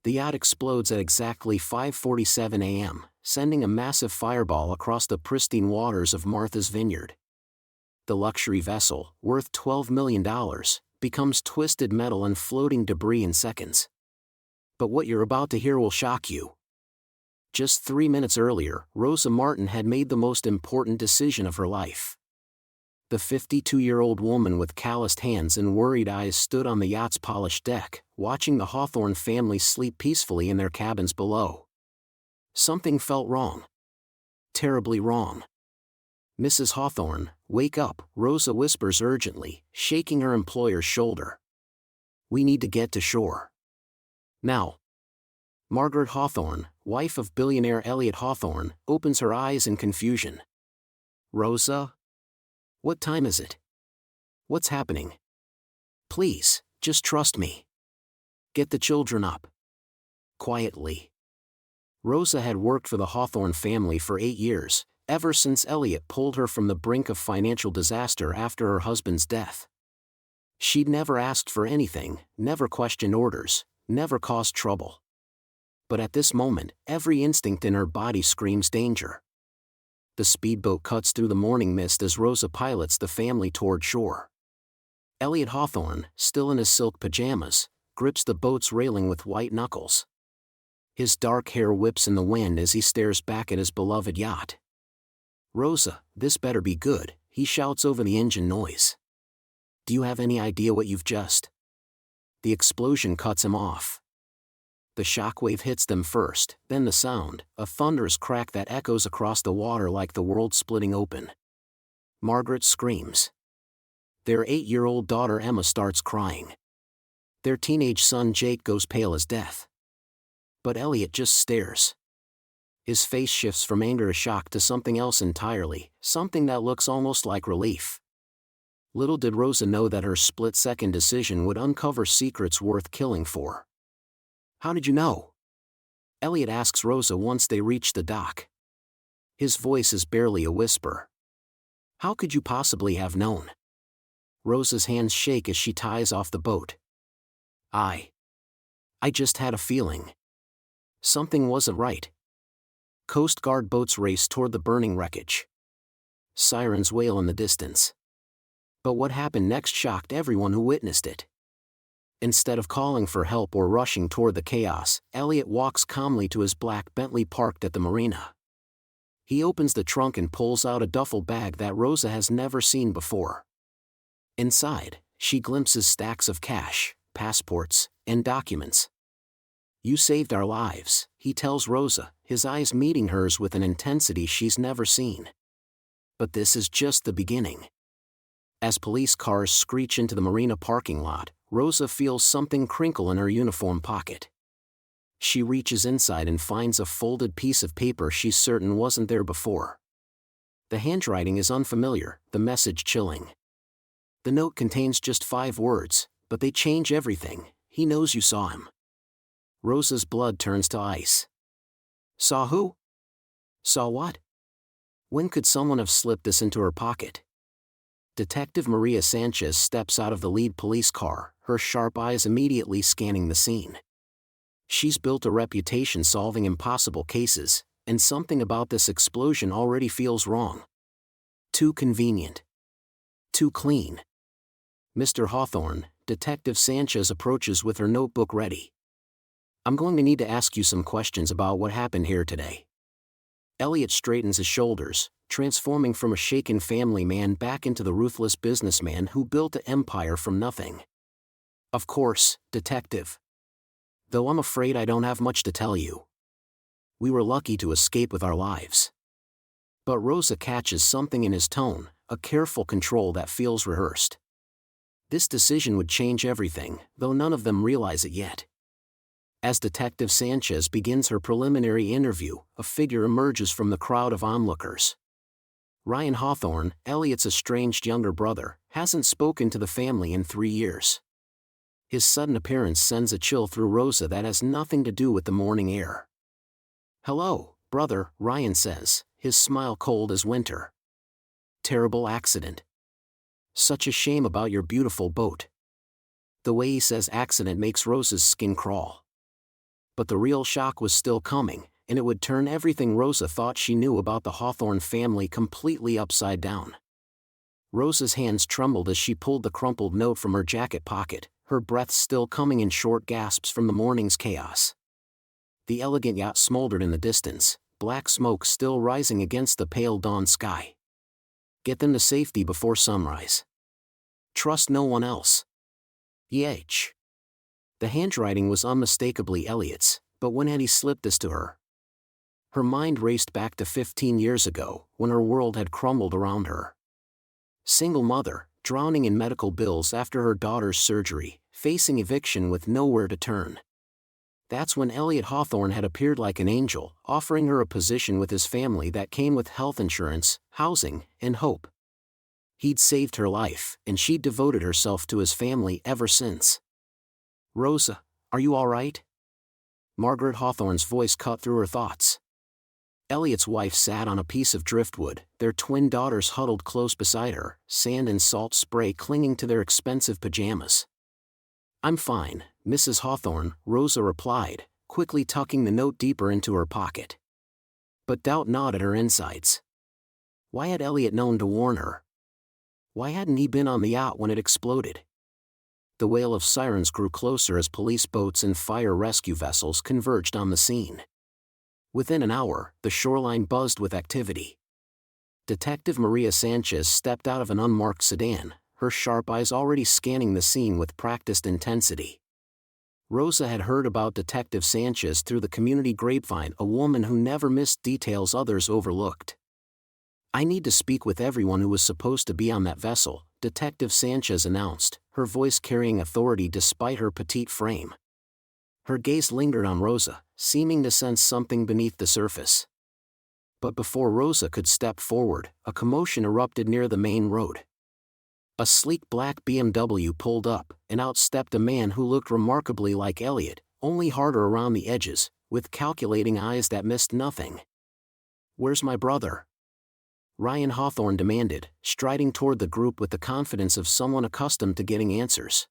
the yacht explodes at exactly 5:47 a.m., sending a massive fireball across the pristine waters of Martha's Vineyard. The luxury vessel, worth $12 million, becomes twisted metal and floating debris in seconds. But what you're about to hear will shock you. Just 3 minutes earlier, Rosa Martin had made the most important decision of her life. The 52-year-old woman with calloused hands and worried eyes stood on the yacht's polished deck, watching the Hawthorne family sleep peacefully in their cabins below. Something felt wrong. Terribly wrong. "Mrs. Hawthorne, wake up," Rosa whispers urgently, shaking her employer's shoulder. "We need to get to shore. Now." Margaret Hawthorne, wife of billionaire Elliot Hawthorne, opens her eyes in confusion. "Rosa? What time is it? What's happening? Please, just trust me. Get the children up." Quietly. Rosa had worked for the Hawthorne family for 8 years, ever since Elliot pulled her from the brink of financial disaster after her husband's death. She'd never asked for anything, never questioned orders, never caused trouble. But at this moment, every instinct in her body screams danger. The speedboat cuts through the morning mist as Rosa pilots the family toward shore. Elliot Hawthorne, still in his silk pajamas, grips the boat's railing with white knuckles. His dark hair whips in the wind as he stares back at his beloved yacht. "Rosa, this better be good," he shouts over the engine noise. "Do you have any idea what you've just—" The explosion cuts him off. The shockwave hits them first, then the sound, a thunderous crack that echoes across the water like the world splitting open. Margaret screams. Their 8-year-old daughter Emma starts crying. Their teenage son Jake goes pale as death. But Elliot just stares. His face shifts from anger to shock to something else entirely, something that looks almost like relief. Little did Rosa know that her split-second decision would uncover secrets worth killing for. "How did you know?" Elliot asks Rosa once they reach the dock. His voice is barely a whisper. "How could you possibly have known?" Rosa's hands shake as she ties off the boat. I just had a feeling. Something wasn't right." Coast Guard boats race toward the burning wreckage. Sirens wail in the distance. But what happened next shocked everyone who witnessed it. Instead of calling for help or rushing toward the chaos, Elliot walks calmly to his black Bentley parked at the marina. He opens the trunk and pulls out a duffel bag that Rosa has never seen before. Inside, she glimpses stacks of cash, passports, and documents. "You saved our lives," he tells Rosa, his eyes meeting hers with an intensity she's never seen. But this is just the beginning. As police cars screech into the marina parking lot, Rosa feels something crinkle in her uniform pocket. She reaches inside and finds a folded piece of paper she's certain wasn't there before. The handwriting is unfamiliar, the message chilling. The note contains just 5 words, but they change everything. "He knows you saw him." Rosa's blood turns to ice. Saw who? Saw what? When could someone have slipped this into her pocket? Detective Maria Sanchez steps out of the lead police car, her sharp eyes immediately scanning the scene. She's built a reputation solving impossible cases, and something about this explosion already feels wrong. Too convenient. Too clean. "Mr. Hawthorne," Detective Sanchez approaches with her notebook ready. "I'm going to need to ask you some questions about what happened here today." Elliot straightens his shoulders, transforming from a shaken family man back into the ruthless businessman who built an empire from nothing. "Of course, Detective. Though I'm afraid I don't have much to tell you. We were lucky to escape with our lives." But Rosa catches something in his tone, a careful control that feels rehearsed. This decision would change everything, though none of them realize it yet. As Detective Sanchez begins her preliminary interview, a figure emerges from the crowd of onlookers. Ryan Hawthorne, Elliot's estranged younger brother, hasn't spoken to the family in 3 years. His sudden appearance sends a chill through Rosa that has nothing to do with the morning air. "Hello, brother," Ryan says, his smile cold as winter. "Terrible accident. Such a shame about your beautiful boat." The way he says accident makes Rosa's skin crawl. But the real shock was still coming, and it would turn everything Rosa thought she knew about the Hawthorne family completely upside down. Rosa's hands trembled as she pulled the crumpled note from her jacket pocket, her breath still coming in short gasps from the morning's chaos. The elegant yacht smoldered in the distance, black smoke still rising against the pale dawn sky. Get them to safety before sunrise. Trust no one else. Yh. The handwriting was unmistakably Elliot's, but when had he slipped this to her? Her mind raced back to 15 years ago, when her world had crumbled around her. Single mother, drowning in medical bills after her daughter's surgery, facing eviction with nowhere to turn. That's when Elliot Hawthorne had appeared like an angel, offering her a position with his family that came with health insurance, housing, and hope. He'd saved her life, and she'd devoted herself to his family ever since. Rosa, are you all right? Margaret Hawthorne's voice cut through her thoughts. Elliot's wife sat on a piece of driftwood, their twin daughters huddled close beside her, sand and salt spray clinging to their expensive pajamas. I'm fine, Mrs. Hawthorne, Rosa replied, quickly tucking the note deeper into her pocket. But doubt gnawed at her insides. Why had Elliot known to warn her? Why hadn't he been on the yacht when it exploded? The wail of sirens grew closer as police boats and fire rescue vessels converged on the scene. Within an hour, the shoreline buzzed with activity. Detective Maria Sanchez stepped out of an unmarked sedan, her sharp eyes already scanning the scene with practiced intensity. Rosa had heard about Detective Sanchez through the community grapevine, a woman who never missed details others overlooked. I need to speak with everyone who was supposed to be on that vessel, Detective Sanchez announced, her voice carrying authority despite her petite frame. Her gaze lingered on Rosa, seeming to sense something beneath the surface. But before Rosa could step forward, a commotion erupted near the main road. A sleek black BMW pulled up, and out stepped a man who looked remarkably like Elliot, only harder around the edges, with calculating eyes that missed nothing. Where's my brother? Ryan Hawthorne demanded, striding toward the group with the confidence of someone accustomed to getting answers.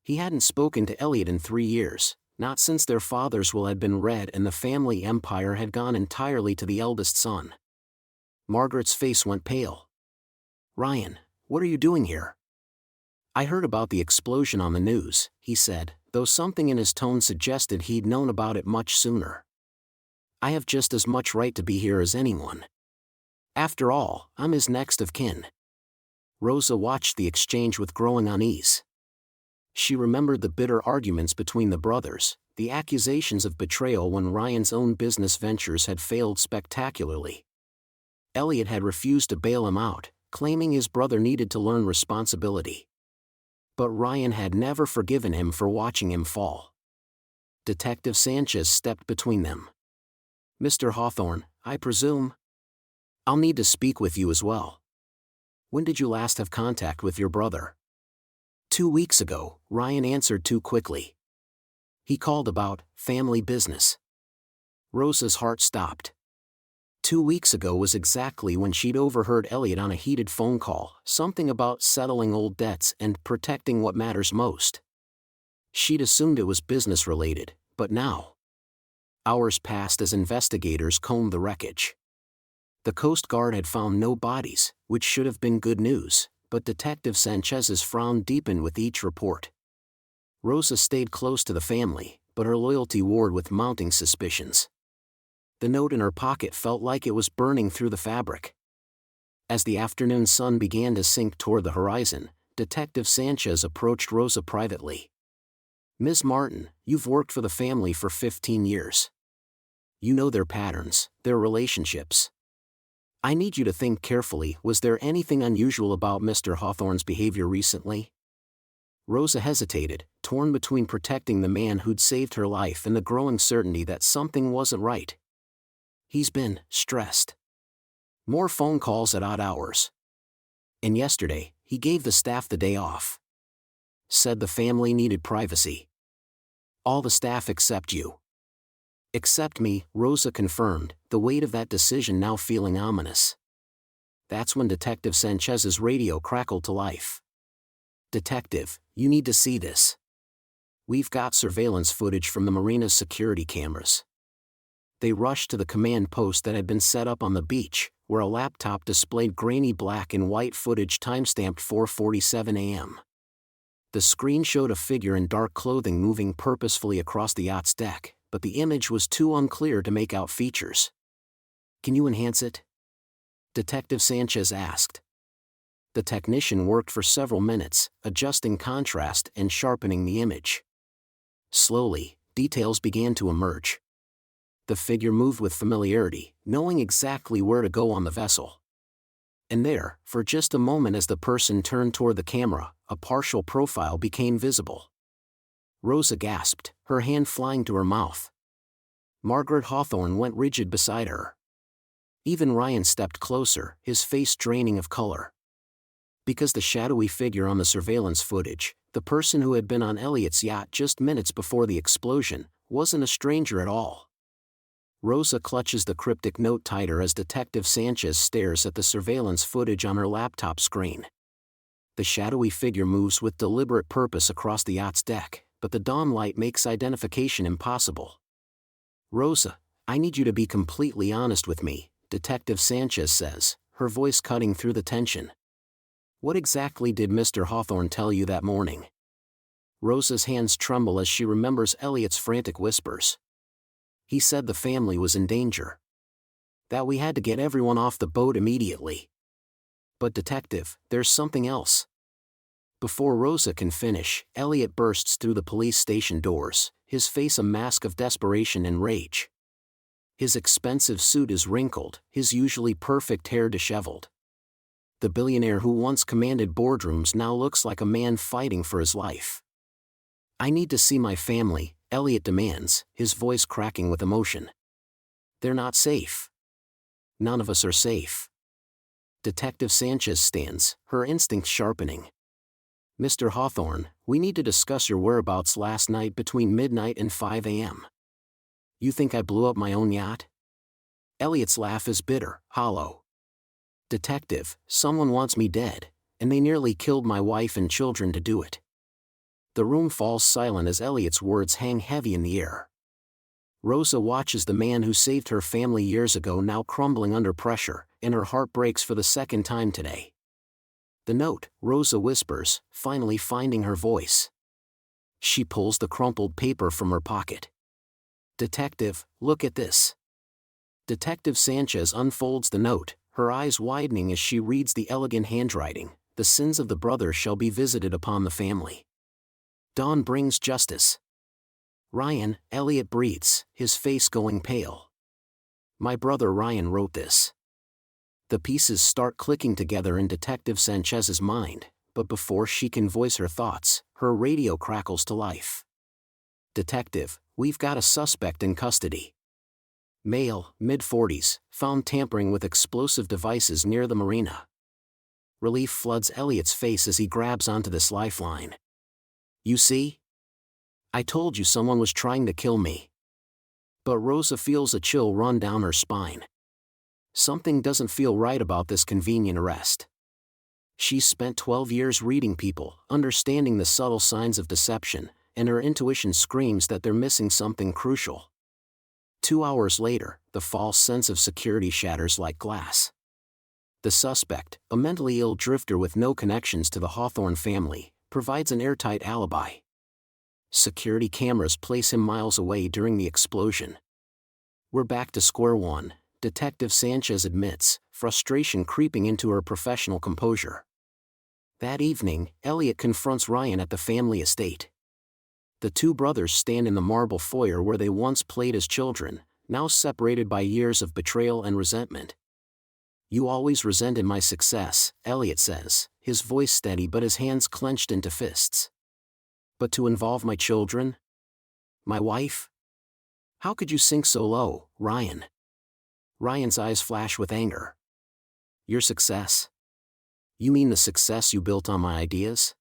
He hadn't spoken to Elliot in 3 years, not since their father's will had been read and the family empire had gone entirely to the eldest son. Margaret's face went pale. Ryan, what are you doing here? I heard about the explosion on the news, he said, though something in his tone suggested he'd known about it much sooner. I have just as much right to be here as anyone. After all, I'm his next of kin. Rosa watched the exchange with growing unease. She remembered the bitter arguments between the brothers, the accusations of betrayal when Ryan's own business ventures had failed spectacularly. Elliot had refused to bail him out, claiming his brother needed to learn responsibility. But Ryan had never forgiven him for watching him fall. Detective Sanchez stepped between them. Mr. Hawthorne, I presume? I'll need to speak with you as well. When did you last have contact with your brother? 2 weeks ago, Ryan answered too quickly. He called about family business. Rosa's heart stopped. 2 weeks ago was exactly when she'd overheard Elliot on a heated phone call, something about settling old debts and protecting what matters most. She'd assumed it was business-related, but now. Hours passed as investigators combed the wreckage. The Coast Guard had found no bodies, which should have been good news, but Detective Sanchez's frown deepened with each report. Rosa stayed close to the family, but her loyalty warred with mounting suspicions. The note in her pocket felt like it was burning through the fabric. As the afternoon sun began to sink toward the horizon, Detective Sanchez approached Rosa privately. Ms. Martin, you've worked for the family for 15 years. You know their patterns, their relationships. I need you to think carefully. Was there anything unusual about Mr. Hawthorne's behavior recently? Rosa hesitated, torn between protecting the man who'd saved her life and the growing certainty that something wasn't right. He's been stressed. More phone calls at odd hours. And yesterday, he gave the staff the day off. Said the family needed privacy. All the staff except you. Except me, Rosa confirmed, the weight of that decision now feeling ominous. That's when Detective Sanchez's radio crackled to life. Detective, you need to see this. We've got surveillance footage from the marina's security cameras. They rushed to the command post that had been set up on the beach, where a laptop displayed grainy black and white footage timestamped 4:47 a.m. The screen showed a figure in dark clothing moving purposefully across the yacht's deck, but the image was too unclear to make out features. "Can you enhance it?" Detective Sanchez asked. The technician worked for several minutes, adjusting contrast and sharpening the image. Slowly, details began to emerge. The figure moved with familiarity, knowing exactly where to go on the vessel. And there, for just a moment as the person turned toward the camera, a partial profile became visible. Rosa gasped, her hand flying to her mouth. Margaret Hawthorne went rigid beside her. Even Ryan stepped closer, his face draining of color. Because the shadowy figure on the surveillance footage, the person who had been on Elliot's yacht just minutes before the explosion, wasn't a stranger at all. Rosa clutches the cryptic note tighter as Detective Sanchez stares at the surveillance footage on her laptop screen. The shadowy figure moves with deliberate purpose across the yacht's deck, but the dawn light makes identification impossible. "Rosa, I need you to be completely honest with me," Detective Sanchez says, her voice cutting through the tension. "What exactly did Mr. Hawthorne tell you that morning?" Rosa's hands tremble as she remembers Elliot's frantic whispers. "He said the family was in danger. That we had to get everyone off the boat immediately. But detective, there's something else." Before Rosa can finish, Elliot bursts through the police station doors, his face a mask of desperation and rage. His expensive suit is wrinkled, his usually perfect hair disheveled. The billionaire who once commanded boardrooms now looks like a man fighting for his life. "I need to see my family," Elliot demands, his voice cracking with emotion. "They're not safe. None of us are safe." Detective Sanchez stands, her instincts sharpening. "Mr. Hawthorne, we need to discuss your whereabouts last night between midnight and 5 a.m. You think I blew up my own yacht?" Elliot's laugh is bitter, hollow. "Detective, someone wants me dead, and they nearly killed my wife and children to do it." The room falls silent as Elliot's words hang heavy in the air. Rosa watches the man who saved her family years ago now crumbling under pressure, and her heart breaks for the second time today. "The note," Rosa whispers, finally finding her voice. She pulls the crumpled paper from her pocket. "Detective, look at this." Detective Sanchez unfolds the note, her eyes widening as she reads the elegant handwriting. "The sins of the brother shall be visited upon the family. Dawn brings justice." "Ryan," Elliot breathes, his face going pale. "My brother Ryan wrote this." The pieces start clicking together in Detective Sanchez's mind, but before she can voice her thoughts, her radio crackles to life. "Detective, we've got a suspect in custody. Male, mid-40s, found tampering with explosive devices near the marina." Relief floods Elliot's face as he grabs onto this lifeline. "You see? I told you someone was trying to kill me." But Rosa feels a chill run down her spine. Something doesn't feel right about this convenient arrest. She's spent 12 years reading people, understanding the subtle signs of deception, and her intuition screams that they're missing something crucial. 2 hours later, the false sense of security shatters like glass. The suspect, a mentally ill drifter with no connections to the Hawthorne family, provides an airtight alibi. Security cameras place him miles away during the explosion. "We're back to square one," Detective Sanchez admits, frustration creeping into her professional composure. That evening, Elliot confronts Ryan at the family estate. The two brothers stand in the marble foyer where they once played as children, now separated by years of betrayal and resentment. "You always resented my success," Elliot says, his voice steady but his hands clenched into fists. "But to involve my children? My wife? How could you sink so low, Ryan?" Ryan's eyes flash with anger. "Your success? You mean the success you built on my ideas?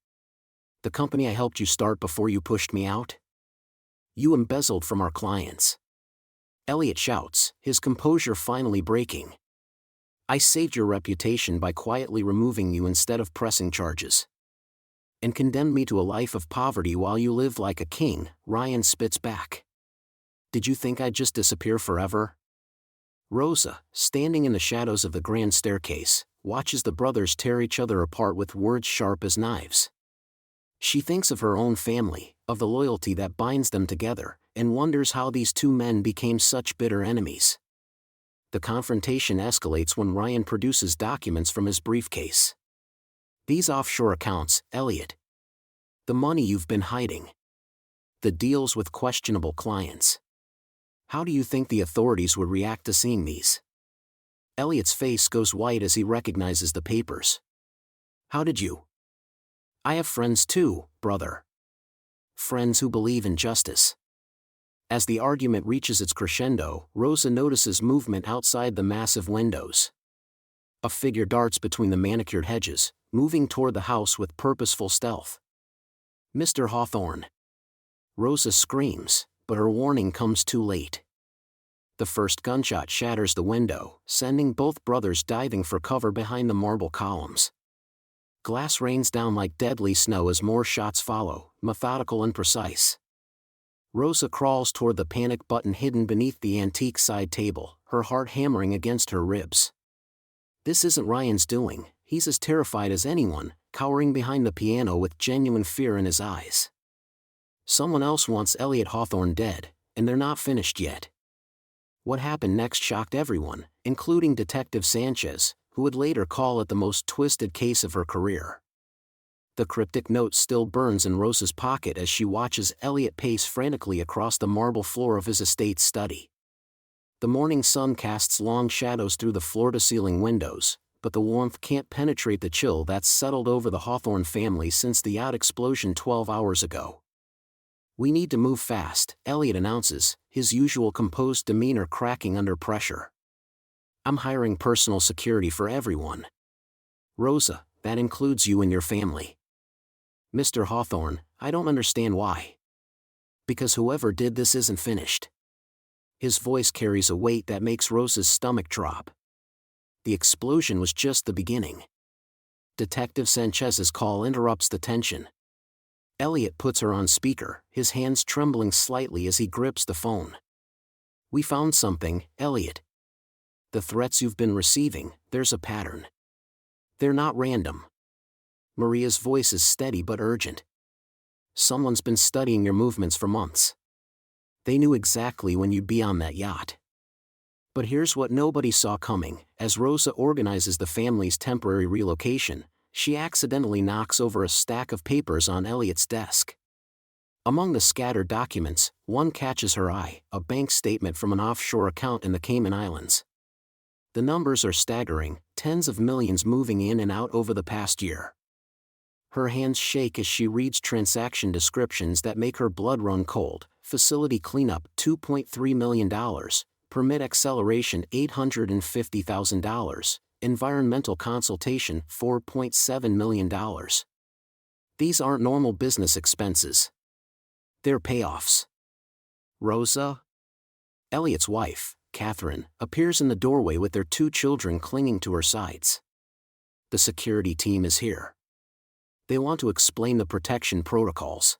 The company I helped you start before you pushed me out? You embezzled from our clients." Elliot shouts, his composure finally breaking. "I saved your reputation by quietly removing you instead of pressing charges. and condemned me to a life of poverty while you live like a king," Ryan spits back. "Did you think I'd just disappear forever?" Rosa, standing in the shadows of the grand staircase, watches the brothers tear each other apart with words sharp as knives. She thinks of her own family, of the loyalty that binds them together, and wonders how these two men became such bitter enemies. The confrontation escalates when Ryan produces documents from his briefcase. "These offshore accounts, Elliot. The money you've been hiding. The deals with questionable clients. How do you think the authorities would react to seeing these?" Elliot's face goes white as he recognizes the papers. "How did you?" "I have friends too, brother. Friends who believe in justice." As the argument reaches its crescendo, Rosa notices movement outside the massive windows. A figure darts between the manicured hedges, moving toward the house with purposeful stealth. "Mr. Hawthorne!" Rosa screams, but her warning comes too late. The first gunshot shatters the window, sending both brothers diving for cover behind the marble columns. Glass rains down like deadly snow as more shots follow, methodical and precise. Rosa crawls toward the panic button hidden beneath the antique side table, her heart hammering against her ribs. This isn't Ryan's doing. He's as terrified as anyone, cowering behind the piano with genuine fear in his eyes. Someone else wants Elliot Hawthorne dead, and they're not finished yet. What happened next shocked everyone, including Detective Sanchez, who would later call it the most twisted case of her career. The cryptic note still burns in Rosa's pocket as she watches Elliot pace frantically across the marble floor of his estate's study. The morning sun casts long shadows through the floor-to-ceiling windows, but the warmth can't penetrate the chill that's settled over the Hawthorne family since the yacht explosion 12 hours ago. "We need to move fast," Elliot announces, his usual composed demeanor cracking under pressure. "I'm hiring personal security for everyone." "Rosa, that includes you and your family." "Mr. Hawthorne, I don't understand why." "Because whoever did this isn't finished." His voice carries a weight that makes Rosa's stomach drop. The explosion was just the beginning. Detective Sanchez's call interrupts the tension. Elliot puts her on speaker, his hands trembling slightly as he grips the phone. "We found something, Elliot. The threats you've been receiving, there's a pattern. They're not random." Maria's voice is steady but urgent. "Someone's been studying your movements for months. They knew exactly when you'd be on that yacht." But here's what nobody saw coming. As Rosa organizes the family's temporary relocation, she accidentally knocks over a stack of papers on Elliot's desk. Among the scattered documents, one catches her eye, a bank statement from an offshore account in the Cayman Islands. The numbers are staggering, tens of millions moving in and out over the past year. Her hands shake as she reads transaction descriptions that make her blood run cold. Facility cleanup, $2.3 million. Permit acceleration, $850,000. Environmental consultation, $4.7 million. These aren't normal business expenses. They're payoffs. Rosa? Elliot's wife, Catherine, appears in the doorway with their two children clinging to her sides. The security team is here. They want to explain the protection protocols.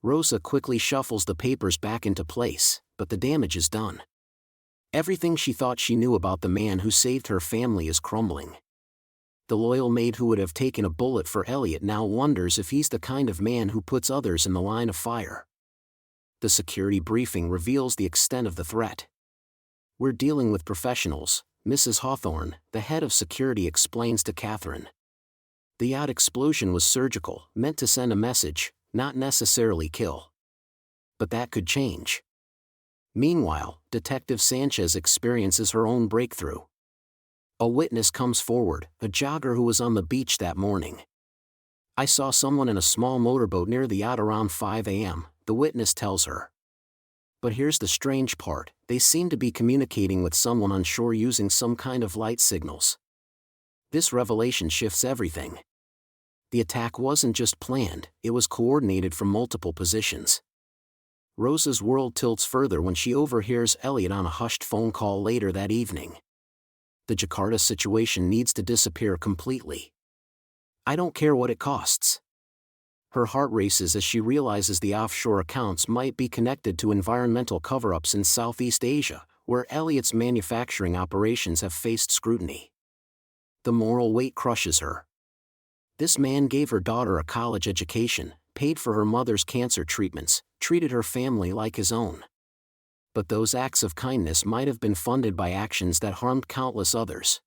Rosa quickly shuffles the papers back into place, but the damage is done. Everything she thought she knew about the man who saved her family is crumbling. The loyal maid who would have taken a bullet for Elliot now wonders if he's the kind of man who puts others in the line of fire. The security briefing reveals the extent of the threat. "We're dealing with professionals," Mrs. Hawthorne, the head of security, explains to Catherine. "The yacht explosion was surgical, meant to send a message, not necessarily kill. But that could change." Meanwhile, Detective Sanchez experiences her own breakthrough. A witness comes forward, a jogger who was on the beach that morning. "I saw someone in a small motorboat near the yacht around 5 a.m., the witness tells her. But here's the strange part, they seem to be communicating with someone on shore using some kind of light signals. This revelation shifts everything. The attack wasn't just planned, it was coordinated from multiple positions. Rosa's world tilts further when she overhears Elliot on a hushed phone call later that evening. The Jakarta situation needs to disappear completely. "I don't care what it costs." Her heart races as she realizes the offshore accounts might be connected to environmental cover-ups in Southeast Asia, where Elliot's manufacturing operations have faced scrutiny. The moral weight crushes her. This man gave her daughter a college education, paid for her mother's cancer treatments, treated her family like his own. But those acts of kindness might have been funded by actions that harmed countless others.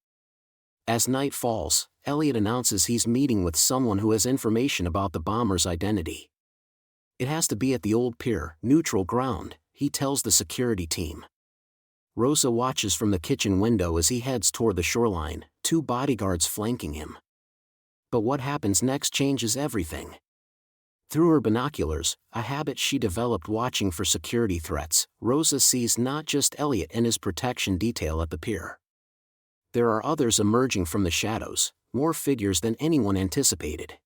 As night falls, Elliot announces he's meeting with someone who has information about the bomber's identity. It has to be at the old pier, neutral ground, he tells the security team. Rosa watches from the kitchen window as he heads toward the shoreline, 2 bodyguards flanking him. But what happens next changes everything. Through her binoculars, a habit she developed watching for security threats, Rosa sees not just Elliot and his protection detail at the pier. There are others emerging from the shadows, more figures than anyone anticipated.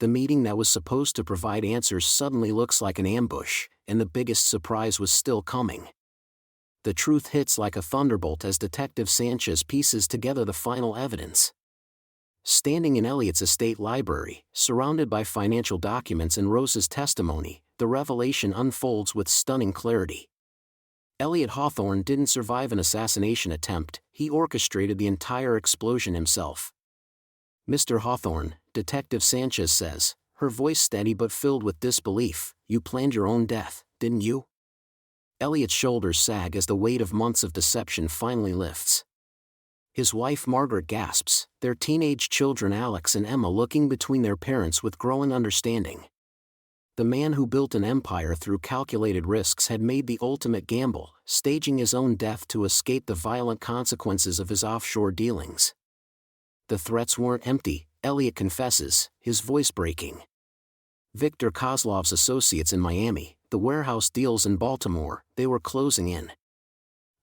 The meeting that was supposed to provide answers suddenly looks like an ambush, and the biggest surprise was still coming. The truth hits like a thunderbolt as Detective Sanchez pieces together the final evidence. Standing in Elliot's estate library, surrounded by financial documents and Rosa's testimony, the revelation unfolds with stunning clarity. Elliot Hawthorne didn't survive an assassination attempt, he orchestrated the entire explosion himself. Mr. Hawthorne, Detective Sanchez says, her voice steady but filled with disbelief, you planned your own death, didn't you? Elliot's shoulders sag as the weight of months of deception finally lifts. His wife Margaret gasps, their teenage children Alex and Emma looking between their parents with growing understanding. The man who built an empire through calculated risks had made the ultimate gamble, staging his own death to escape the violent consequences of his offshore dealings. The threats weren't empty, Elliot confesses, his voice breaking. Victor Kozlov's associates in Miami, the warehouse deals in Baltimore, they were closing in.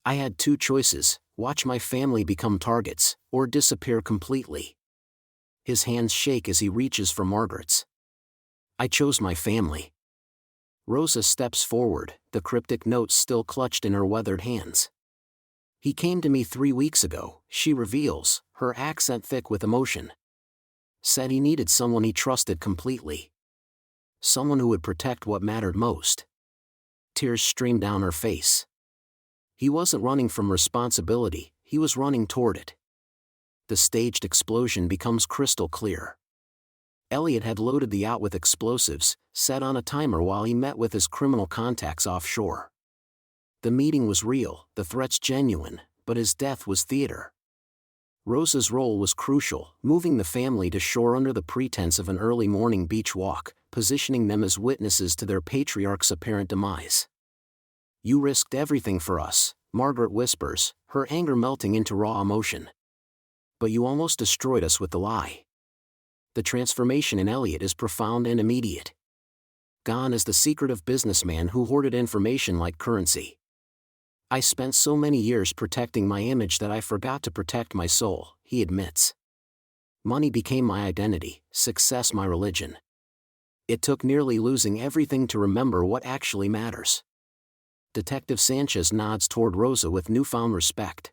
I had 2 choices, watch my family become targets, or disappear completely. His hands shake as he reaches for Margaret's. I chose my family. Rosa steps forward, the cryptic notes still clutched in her weathered hands. He came to me 3 weeks ago, she reveals, her accent thick with emotion. Said he needed someone he trusted completely. Someone who would protect what mattered most. Tears streamed down her face. He wasn't running from responsibility, he was running toward it. The staged explosion becomes crystal clear. Elliot had loaded the yacht with explosives, set on a timer while he met with his criminal contacts offshore. The meeting was real, the threats genuine, but his death was theater. Rosa's role was crucial, moving the family to shore under the pretense of an early morning beach walk, positioning them as witnesses to their patriarch's apparent demise. You risked everything for us, Margaret whispers, her anger melting into raw emotion. But you almost destroyed us with the lie. The transformation in Elliot is profound and immediate. Gone is the secretive businessman who hoarded information like currency. I spent so many years protecting my image that I forgot to protect my soul, he admits. Money became my identity, success my religion. It took nearly losing everything to remember what actually matters. Detective Sanchez nods toward Rosa with newfound respect.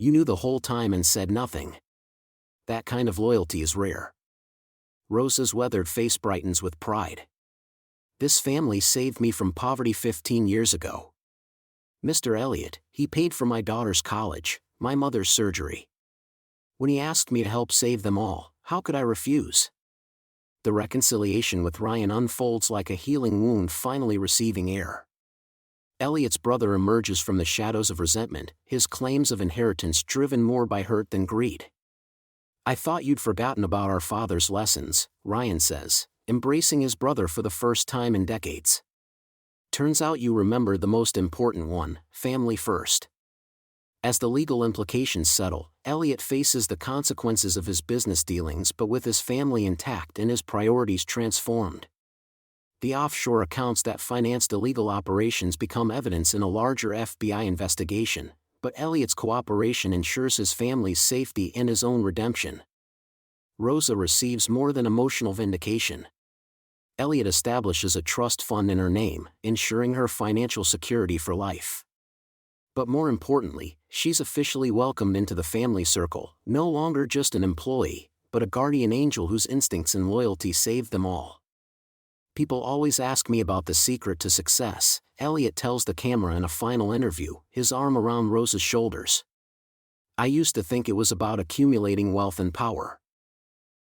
You knew the whole time and said nothing. That kind of loyalty is rare. Rosa's weathered face brightens with pride. This family saved me from poverty 15 years ago. Mr. Elliot, he paid for my daughter's college, my mother's surgery. When he asked me to help save them all, how could I refuse? The reconciliation with Ryan unfolds like a healing wound finally receiving air. Elliot's brother emerges from the shadows of resentment, his claims of inheritance driven more by hurt than greed. I thought you'd forgotten about our father's lessons, Ryan says, embracing his brother for the first time in decades. Turns out you remember the most important one, family first. As the legal implications settle, Elliot faces the consequences of his business dealings but with his family intact and his priorities transformed. The offshore accounts that financed illegal operations become evidence in a larger FBI investigation, but Elliot's cooperation ensures his family's safety and his own redemption. Rosa receives more than emotional vindication. Elliot establishes a trust fund in her name, ensuring her financial security for life. But more importantly, she's officially welcomed into the family circle, no longer just an employee, but but a guardian angel whose instincts and loyalty saved them all. People always ask me about the secret to success, Elliot tells the camera in a final interview, his arm around Rose's shoulders. I used to think it was about accumulating wealth and power.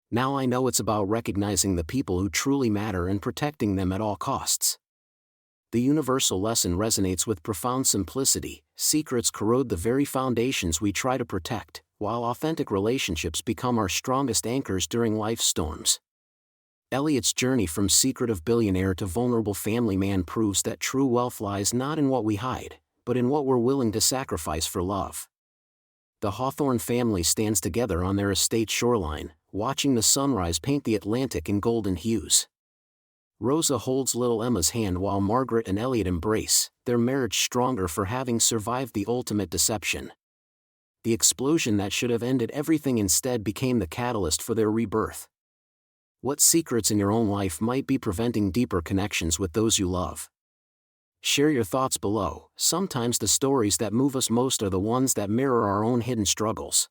Now I know it's about recognizing the people who truly matter and protecting them at all costs. The universal lesson resonates with profound simplicity: secrets corrode the very foundations we try to protect, while authentic relationships become our strongest anchors during life's storms. Elliot's journey from secretive billionaire to vulnerable family man proves that true wealth lies not in what we hide, but in what we're willing to sacrifice for love. The Hawthorne family stands together on their estate's shoreline, watching the sunrise paint the Atlantic in golden hues. Rosa holds little Emma's hand while Margaret and Elliot embrace, their marriage stronger for having survived the ultimate deception. The explosion that should have ended everything instead became the catalyst for their rebirth. What secrets in your own life might be preventing deeper connections with those you love? Share your thoughts below. Sometimes the stories that move us most are the ones that mirror our own hidden struggles.